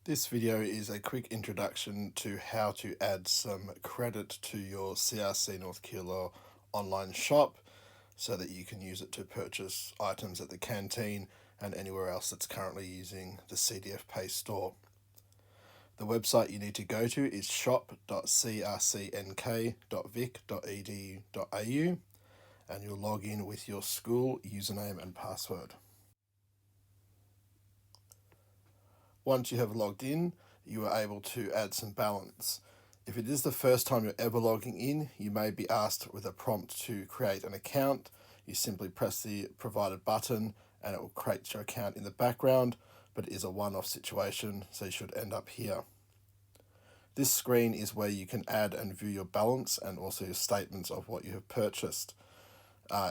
This video is a quick introduction to how to add some credit to your CRC North Keilor online shop so that you can use it to purchase items at the canteen and anywhere else that's currently using the CDF Pay store. The website you need to go to is shop.crcnk.vic.edu.au and you'll log in with your school username and password. Once you have logged in, you are able to add some balance. If it is the first time you're ever logging in, you may be asked with a prompt to create an account. You simply press the provided button and it will create your account in the background, but it is a one-off situation, so you should end up here. This screen is where you can add and view your balance and also your statements of what you have purchased.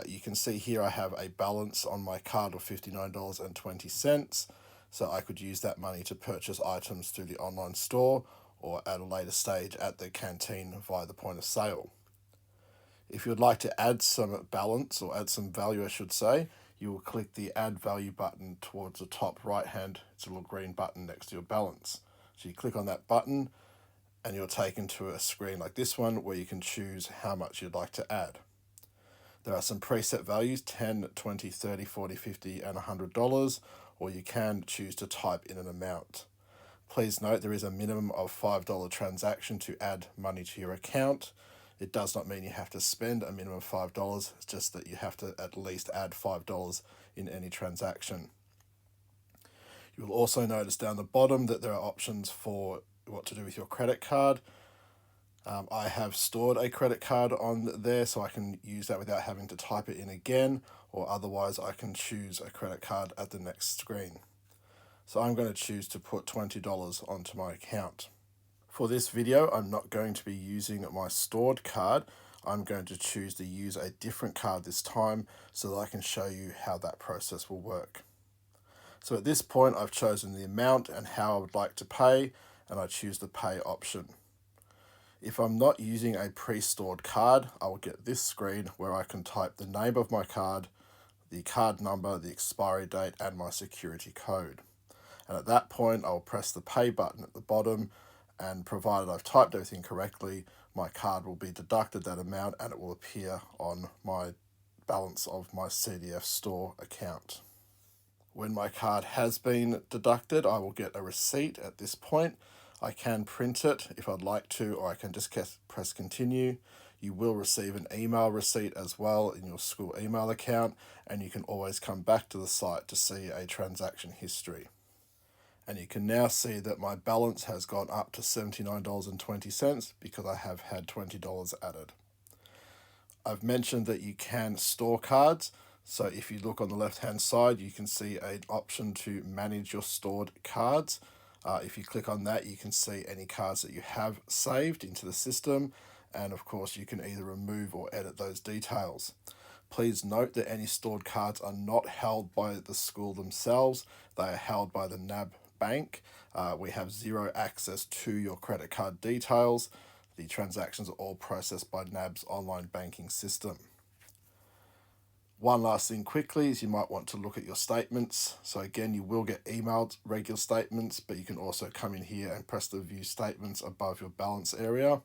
You can see here I have a balance on my card of $59.20. So I could use that money to purchase items through the online store or at a later stage at the canteen via the point of sale. If you would like to add some balance or add some value, I should say, you will click the Add Value button towards the top right hand. It's a little green button next to your balance. So you click on that button and you're taken to a screen like this one where you can choose how much you'd like to add. There are some preset values, $10, $20, $30, $40, $50, and $100, or you can choose to type in an amount. Please note there is a minimum of $5 transaction to add money to your account. It does not mean you have to spend a minimum of $5, it's just that you have to at least add $5 in any transaction. You will also notice down the bottom that there are options for what to do with your credit card. I have stored a credit card on there so I can use that without having to type it in again, or otherwise I can choose a credit card at the next screen. So I'm going to choose to put $20 onto my account. For this video, I'm not going to be using my stored card. I'm going to choose to use a different card this time so that I can show you how that process will work. So at this point, I've chosen the amount and how I would like to pay, and I choose the pay option. If I'm not using a pre-stored card, I will get this screen where I can type the name of my card, the card number, the expiry date, and my security code. And at that point, I'll press the pay button at the bottom, and provided I've typed everything correctly, my card will be deducted that amount and it will appear on my balance of my CDF store account. When my card has been deducted, I will get a receipt at this point. I can print it if I'd like to, or I can just press continue. You will receive an email receipt as well in your school email account, and you can always come back to the site to see a transaction history. And you can now see that my balance has gone up to $79.20 because I have had $20 added. I've mentioned that you can store cards. So if you look on the left hand side, you can see an option to manage your stored cards. If you click on that, you can see any cards that you have saved into the system, and of course you can either remove or edit those details. Please note that any stored cards are not held by the school themselves, they are held by the NAB bank. We have zero access to your credit card details. The transactions are all processed by NAB's online banking system. One last thing quickly is you might want to look at your statements. So again, you will get emailed regular statements, but you can also come in here and press the view statements above your balance area.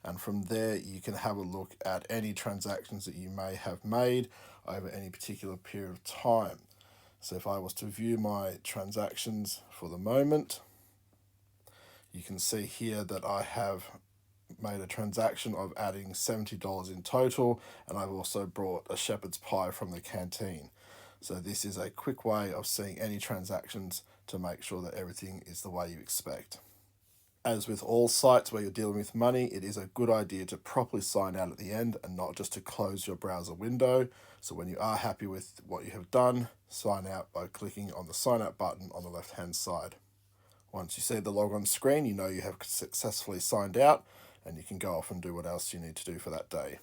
And from there, you can have a look at any transactions that you may have made over any particular period of time. So if I was to view my transactions for the moment, you can see here that I have made a transaction of adding $70 in total, and I've also brought a shepherd's pie from the canteen. So this is a quick way of seeing any transactions to make sure that everything is the way you expect. As with all sites where you're dealing with money, it is a good idea to properly sign out at the end and not just to close your browser window. So when you are happy with what you have done, sign out by clicking on the sign out button on the left hand side. Once you see the logon screen, you know you have successfully signed out, and you can go off and do what else you need to do for that day.